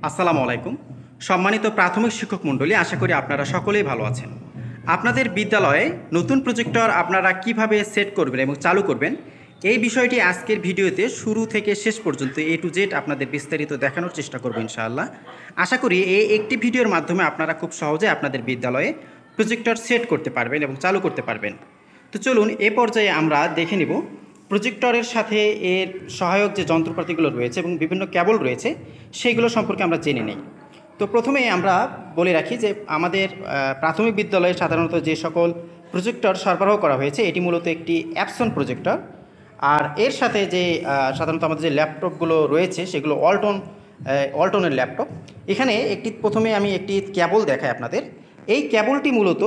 আসসালামু আলাইকুম। সম্মানিত প্রাথমিক শিক্ষক মণ্ডলী, আশা করি আপনারা সকলেই ভালো আছেন। আপনাদের বিদ্যালয়ে নতুন প্রজেক্টর আপনারা কিভাবে সেট করবেন এবং চালু করবেন, এই বিষয়টি আজকের ভিডিওতে শুরু থেকে শেষ পর্যন্ত A to Z আপনাদের বিস্তারিত দেখানোর চেষ্টা করব ইনশাআল্লাহ। আশা করি এই একটি ভিডিওর মাধ্যমে আপনারা খুব সহজে আপনাদের বিদ্যালয়ে প্রজেক্টর সেট করতে পারবেন এবং চালু করতে পারবেন। তো চলুন এ পর্যায়ে আমরা দেখে নিব প্রজেক্টরের সাথে এর সহায়ক যে যন্ত্রপাতিগুলো রয়েছে এবং বিভিন্ন কেবল রয়েছে সেইগুলো সম্পর্কে আমরা জেনে নেই। তো প্রথমে আমরা বলে রাখি যে আমাদের প্রাথমিক বিদ্যালয়ে সাধারণত যে সকল প্রজেক্টর সরবরাহ করা হয়েছে এটি মূলত একটি অ্যাপসন প্রজেক্টর। আর এর সাথে যে সাধারণত আমাদের যে ল্যাপটপগুলো রয়েছে সেগুলো ওয়ালটনের ল্যাপটপ। এখানে প্রথমে আমি একটি কেবল দেখাই আপনাদের। এই কেবলটি মূলত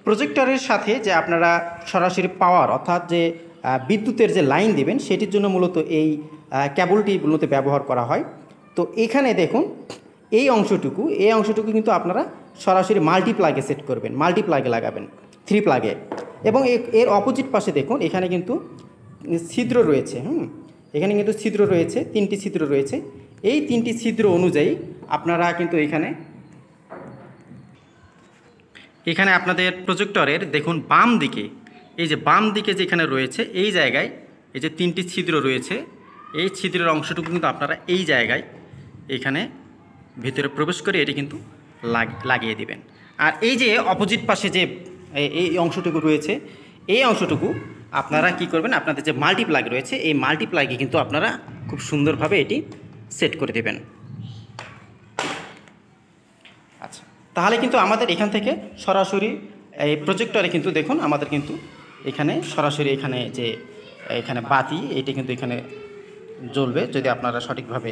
প্রজেক্টরের সাথে যে আপনারা সরাসরি পাওয়ার অর্থাৎ যে বিদ্যুতের যে লাইন দেবেন সেটির জন্য মূলত এই কেবলটি মূলত ব্যবহার করা হয়। তো এখানে দেখুন এই অংশটুকু কিন্তু আপনারা সরাসরি মাল্টিপ্লাগে সেট করবেন, মাল্টিপ্লাগে লাগাবেন 3 প্লাগে। এবং এর অপোজিট পাশে দেখুন এখানে কিন্তু ছিদ্র রয়েছে। এখানে কিন্তু ছিদ্র রয়েছে, 3টি ছিদ্র রয়েছে। এই 3টি ছিদ্র অনুযায়ী আপনারা কিন্তু এখানে আপনাদের প্রজেক্টরের দেখুন বাম দিকে, এই যে বাম দিকে যেখানে রয়েছে এই জায়গায় এই যে 3টি ছিদ্র রয়েছে, এই ছিদ্রের অংশটুকু কিন্তু আপনারা এই জায়গায় এখানে ভিতরে প্রবেশ করে এটি কিন্তু লাগিয়ে দিবেন। আর এই যে অপোজিট পাশে যে এই অংশটুকু রয়েছে, এই অংশটুকু আপনারা কি করবেন, আপনাদের যে মাল্টিপ্লাগ রয়েছে এই মাল্টিপ্লাগে কিন্তু আপনারা খুব সুন্দরভাবে এটি সেট করে দেবেন। আচ্ছা, তাহলে কিন্তু আমাদের এখান থেকে সরাসরি এই প্রজেক্টরে কিন্তু দেখুন আমাদের কিন্তু এখানে সরাসরি এখানে বাতি এটি কিন্তু এখানে জ্বলবে যদি আপনারা সঠিকভাবে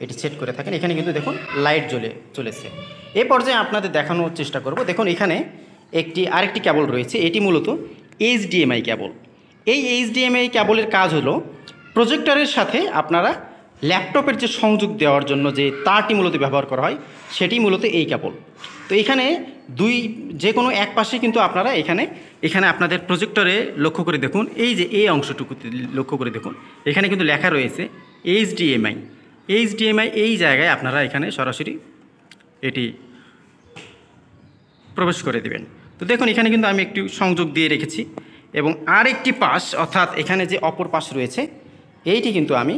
এটি সেট করে থাকেন। এখানে কিন্তু দেখুন লাইট চলেছে। এ পর্যায়ে আপনাদের দেখানোর চেষ্টা করব। দেখুন এখানে আরেকটি কেবল রয়েছে, এটি মূলত HDMI কেবল। এই HDMI কেবলের কাজ হলো প্রজেক্টরের সাথে আপনারা ল্যাপটপের যে সংযোগ দেওয়ার জন্য যে তারটি মূলত ব্যবহার করা হয় সেটি মূলত এই কেবল। তো এখানে যে কোনো এক পাশে কিন্তু আপনারা এখানে আপনাদের প্রজেক্টরে লক্ষ্য করে দেখুন, এই যে এই অংশটুকুতে লক্ষ্য করে দেখুন এখানে কিন্তু লেখা রয়েছে HDMI। এই জায়গায় আপনারা এখানে সরাসরি এটি প্রবেশ করে দেবেন। তো দেখুন এখানে কিন্তু আমি একটু সংযোগ দিয়ে রেখেছি এবং আরেকটি পাশ অর্থাৎ এখানে যে অপর পাশ রয়েছে এইটি কিন্তু আমি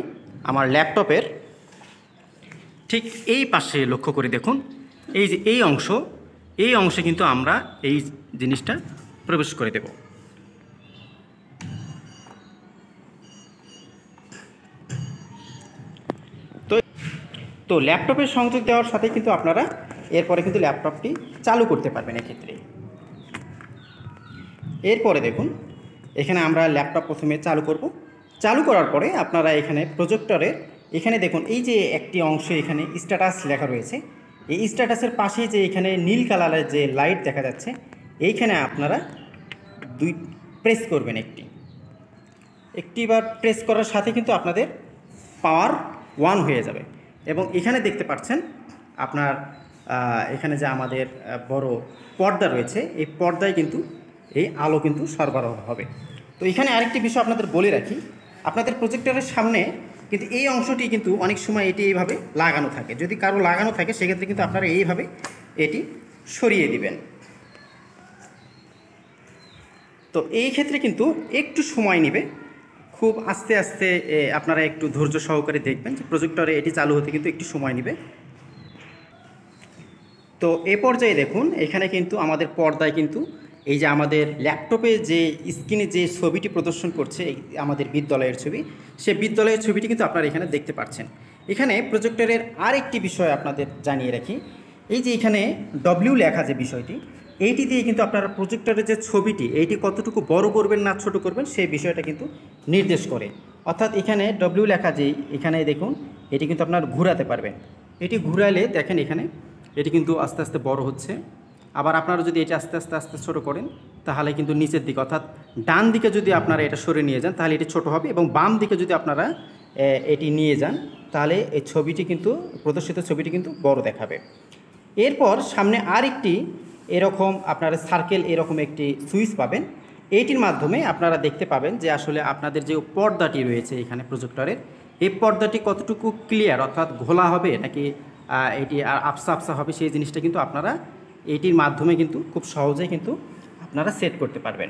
আমার ল্যাপটপের ঠিক এই পাশে লক্ষ্য করে দেখুন, এই যে এই অংশে কিন্তু আমরা এই জিনিসটা প্রবেশ করে দেব। তো ল্যাপটপের সংযোগ দেওয়ার সাথে কিন্তু আপনারা এরপরে কিন্তু ল্যাপটপটি চালু করতে পারবেন। এক্ষেত্রে এরপরে দেখুন এখানে আমরা ল্যাপটপ প্রথমে চালু করব। চালু করার পরে আপনারা এখানে প্রজেক্টরের এখানে দেখুন এই যে একটি অংশ এখানে স্ট্যাটাস লেখা রয়েছে, এই স্ট্যাটাসের পাশেই যে এখানে নীল কালারের যে লাইট দেখা যাচ্ছে এইখানে আপনারা প্রেস করবেন। একটিবার প্রেস করার সাথে কিন্তু আপনাদের পাওয়ার 1 হয়ে যাবে। এবং এখানে দেখতে পাচ্ছেন আপনার এখানে যে আমাদের বড় পর্দা রয়েছে এই পর্দায় কিন্তু এই আলো কিন্তু সরবরাহ হবে। তো এখানে আরেকটি বিষয় আপনাদের বলে রাখি, আপনাদের প্রজেক্টরের সামনে কিন্তু এই অংশটি কিন্তু অনেক সময় এটি এইভাবে লাগানো থাকে। যদি কারো লাগানো থাকে সেক্ষেত্রে কিন্তু আপনারা এইভাবে এটি সরিয়ে দিবেন। তো এই ক্ষেত্রে কিন্তু একটু সময় নেবে, খুব আস্তে আস্তে আপনারা একটু ধৈর্য সহকারে দেখবেন যে প্রজেক্টরে এটি চালু হতে কিন্তু একটু সময় নেবে। তো এ পর্যায়ে দেখুন এখানে কিন্তু আমাদের পর্দায় কিন্তু এই যে আমাদের ল্যাপটপে যে স্ক্রিনে যে ছবিটি প্রদর্শন করছে আমাদের বিদ্যালয়ের ছবি, সেই বিদ্যালয়ের ছবিটি কিন্তু আপনারা এখানে দেখতে পাচ্ছেন। এখানে প্রজেক্টরের আরেকটি বিষয় আপনাদের জানিয়ে রাখি, এই যে এখানে W লেখা যে বিষয়টি এইটি দিয়ে কিন্তু আপনারা প্রজেক্টরের যে ছবিটি এইটি কতটুকু বড় করবেন না ছোট করবেন সেই বিষয়টা কিন্তু নির্দেশ করে। অর্থাৎ এখানে W লেখা যেই এখানে দেখুন এটি কিন্তু আপনারা ঘোরাতে পারবেন। এটি ঘুরালে দেখেন এখানে এটি কিন্তু আস্তে আস্তে বড় হচ্ছে। আবার আপনারা যদি এটি আস্তে আস্তে ছোটো করেন তাহলে কিন্তু নিচের দিকে অর্থাৎ ডান দিকে যদি আপনারা এটা সরে নিয়ে যান তাহলে এটি ছোট হবে, এবং বাম দিকে যদি আপনারা এটি নিয়ে যান তাহলে এই প্রদর্শিত ছবিটি কিন্তু বড় দেখাবে। এরপর সামনে আরেকটি এরকম আপনারা সার্কেল এরকম একটি সুইচ পাবেন। এইটির মাধ্যমে আপনারা দেখতে পাবেন যে আসলে আপনাদের যে পর্দাটি রয়েছে এখানে প্রজেক্টরের এই পর্দাটি কতটুকু ক্লিয়ার অর্থাৎ ঘোলা হবে নাকি এটি আর আবসা আবসা হবে সেই জিনিসটা কিন্তু আপনারা এটির মাধ্যমে কিন্তু খুব সহজেই কিন্তু আপনারা সেট করতে পারবেন।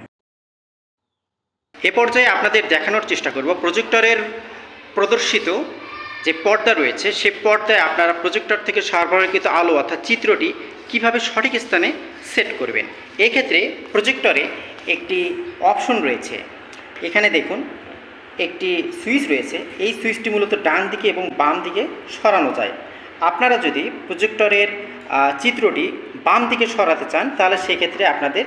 এ পর্যায়ে আপনাদের দেখানোর চেষ্টা করব প্রজেক্টরের প্রদর্শিত যে পর্দা রয়েছে সে পর্দায় আপনারা প্রজেক্টর থেকে সরবরাহকৃত আলো অর্থাৎ চিত্রটি কিভাবে সঠিক স্থানে সেট করবেন। এক্ষেত্রে প্রজেক্টরে একটি অপশন রয়েছে, এখানে দেখুন একটি সুইচ রয়েছে। এই সুইচটি মূলত ডান দিকে এবং বাম দিকে সরানো যায়। আপনারা যদি প্রজেক্টরের চিত্রটি বাম দিকে সরাতে চান তাহলে সেক্ষেত্রে আপনাদের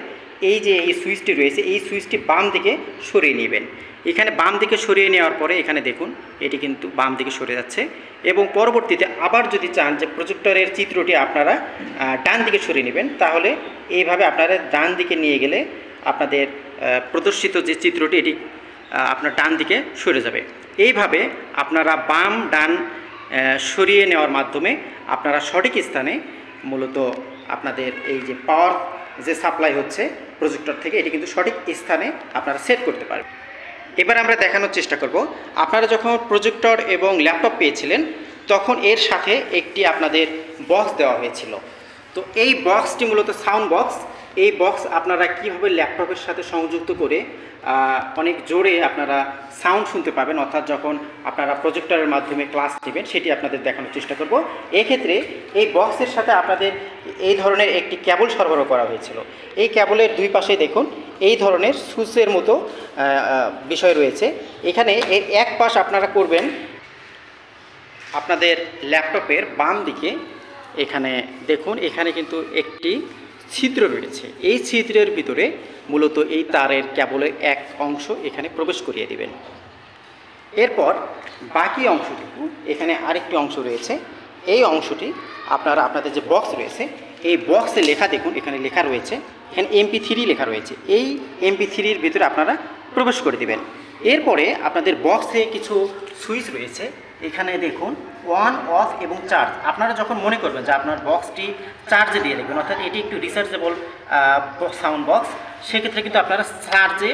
এই যে এই সুইচটি রয়েছে এই সুইচটি বাম দিকে সরিয়ে নেবেন। এখানে বাম দিকে সরিয়ে নেওয়ার পরে এখানে দেখুন এটি কিন্তু বাম দিকে সরে যাচ্ছে এবং পরবর্তীতে আবার যদি চান যে প্রজেক্টরের চিত্রটি আপনারা ডান দিকে সরিয়ে নেবেন তাহলে এইভাবে আপনারা ডান দিকে নিয়ে গেলে আপনাদের প্রদর্শিত যে চিত্রটি এটি আপনার ডান দিকে সরে যাবে। এইভাবে আপনারা বাম ডান সরিয়ে নেওয়ার মাধ্যমে আপনারা সঠিক স্থানে মূলত আপনাদের এই যে পাওয়ার যে সাপ্লাই হচ্ছে প্রজেক্টর থেকে এটি কিন্তু সঠিক স্থানে আপনারা সেট করতে পারবেন। এবার আমরা দেখানোর চেষ্টা করব আপনারা যখন প্রজেক্টর এবং ল্যাপটপ পেয়েছিলেন তখন এর সাথে একটি আপনাদের বক্স দেওয়া হয়েছিল। তো এই বক্সটি মূলত সাউন্ড বক্স। এই বক্স আপনারা কীভাবে ল্যাপটপের সাথে সংযুক্ত করে অনেক জোরে আপনারা সাউন্ড শুনতে পাবেন, অর্থাৎ যখন আপনারা প্রজেক্টরের মাধ্যমে ক্লাস নেবেন সেটি আপনাদের দেখানোর চেষ্টা করব। এক্ষেত্রে এই বক্সের সাথে আপনাদের এই ধরনের একটি কেবল সরবরাহ করা হয়েছিল। এই কেবলের দুই পাশে দেখুন এই ধরনের সুইচের মতো বিষয় রয়েছে। এখানে এর এক পাশ আপনারা করবেন আপনাদের ল্যাপটপের বাম দিকে। এখানে দেখুন এখানে কিন্তু একটি ছিদ্র রয়েছে। এই ছিদ্রের ভিতরে মূলত এই তারের কেবলের এক অংশ এখানে প্রবেশ করিয়ে দিবেন। এরপর বাকি অংশটুকু এখানে আরেকটি অংশ রয়েছে। এই অংশটি আপনারা আপনাদের যে বক্স রয়েছে এই বক্সে লেখা দেখুন এখানে লেখা রয়েছে, এখানে MP3 লেখা রয়েছে। এই MP3-র ভিতরে আপনারা প্রবেশ করে দিবেন। এরপরে আপনাদের বক্সে কিছু সুইচ রয়েছে, এখানে দেখুন অন অফ এবং চার্জ। আপনারা যখন মনে করবেন যে আপনার বক্সটি চার্জে দিয়ে রাখবেন, অর্থাৎ এটি একটু রিচার্জেবল সাউন্ড বক্স, সেক্ষেত্রে কিন্তু আপনারা চার্জে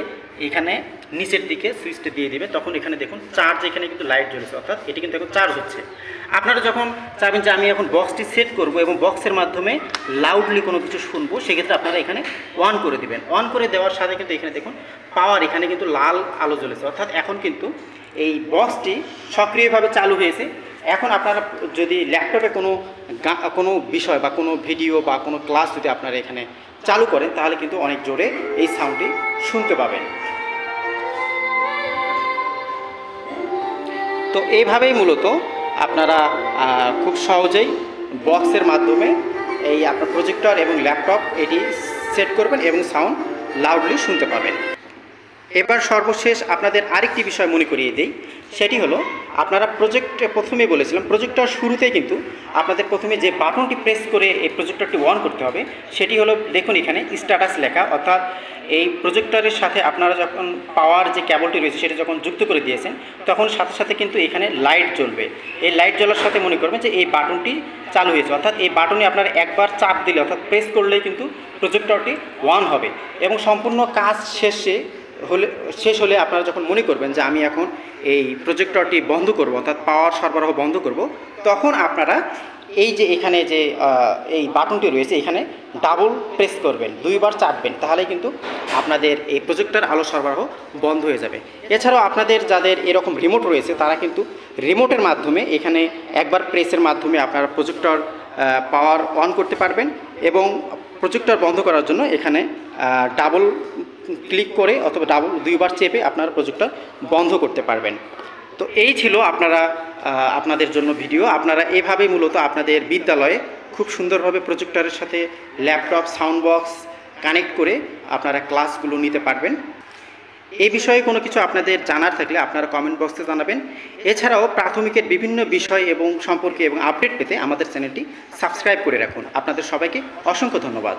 এখানে নিচের দিকে সুইচটা দিয়ে দেবে। তখন এখানে দেখুন চার্জ, এখানে কিন্তু লাইট জ্বলছে, অর্থাৎ এটি কিন্তু এখন চার্জ হচ্ছে। আপনারা যখন চাইবেন যে আমি এখন বক্সটি সেট করব এবং বক্সের মাধ্যমে লাউডলি কোনো কিছু শুনবো, সেক্ষেত্রে আপনারা এখানে অন করে দেবেন। অন করে দেওয়ার সাথে কিন্তু এখানে দেখুন পাওয়ার, এখানে কিন্তু লাল আলো জ্বলেছে, অর্থাৎ এখন কিন্তু এই বক্সটি সক্রিয়ভাবে চালু হয়েছে। এখন আপনারা যদি ল্যাপটপে কোনো বিষয় বা কোনো ভিডিও বা কোনো ক্লাস যদি আপনারা এখানে চালু করেন তাহলে কিন্তু অনেক জোরে এই সাউন্ডটি শুনতে পাবেন। তো এইভাবেই মূলত আপনারা খুব সহজেই বক্সের মাধ্যমে এই আপনার প্রজেক্টর এবং ল্যাপটপ এটি সেট করবেন এবং সাউন্ড লাউডলি শুনতে পাবেন। এবার সর্বশেষ আপনাদের আরেকটি বিষয় মনে করিয়ে দিই, সেটি হলো আপনারা প্রথমে বলেছিলাম প্রজেক্টর শুরুতেই কিন্তু আপনাদের প্রথমে যে বাটনটি প্রেস করে এই প্রজেক্টরটি অন করতে হবে সেটি হলো দেখুন এখানে স্ট্যাটাস লেখা, অর্থাৎ এই প্রজেক্টরের সাথে আপনারা যখন পাওয়ার যে কেবলটি রয়েছে সেটা যখন যুক্ত করে দিয়েছেন তখন সাথে সাথে কিন্তু এখানে লাইট জ্বলবে। এই লাইট জ্বলার সাথে মনে করবেন যে এই বাটনটি চালু হয়েছে, অর্থাৎ এই বাটনে আপনারা একবার চাপ দিলে অর্থাৎ প্রেস করলেই কিন্তু প্রজেক্টরটি অন হবে এবং সম্পূর্ণ কাজ শেষ হলে আপনারা যখন মনে করবেন যে আমি এখন এই প্রজেক্টরটি বন্ধ করব, অর্থাৎ পাওয়ার সরবরাহ বন্ধ করব, তখন আপনারা এই যে এখানে যে এই বাটনটি রয়েছে এখানে ডাবল প্রেস করবেন, দুইবার চাপবেন, তাহলে কিন্তু আপনাদের এই প্রজেক্টর আলো সরবরাহ বন্ধ হয়ে যাবে। এছাড়াও আপনাদের যাদের এরকম রিমোট রয়েছে তারা কিন্তু রিমোটের মাধ্যমে এখানে একবার প্রেসের মাধ্যমে আপনারা প্রজেক্টর পাওয়ার অন করতে পারবেন এবং প্রজেক্টর বন্ধ করার জন্য এখানে ডাবল ক্লিক করে অথবা দুইবার চেপে আপনারা প্রজেক্টর বন্ধ করতে পারবেন। তো এই ছিল আপনাদের জন্য ভিডিও। আপনারা এভাবেই মূলত আপনাদের বিদ্যালয়ে খুব সুন্দরভাবে প্রজেক্টরের সাথে ল্যাপটপ সাউন্ড বক্স কানেক্ট করে আপনারা ক্লাসগুলো নিতে পারবেন। এই বিষয়ে কোনো কিছু আপনাদের জানার থাকলে আপনারা কমেন্ট বক্সে জানাবেন। এছাড়াও প্রাথমিকের বিভিন্ন বিষয় এবং সম্পর্কে এবং আপডেট পেতে আমাদের চ্যানেলটি সাবস্ক্রাইব করে রাখুন। আপনাদের সবাইকে অসংখ্য ধন্যবাদ।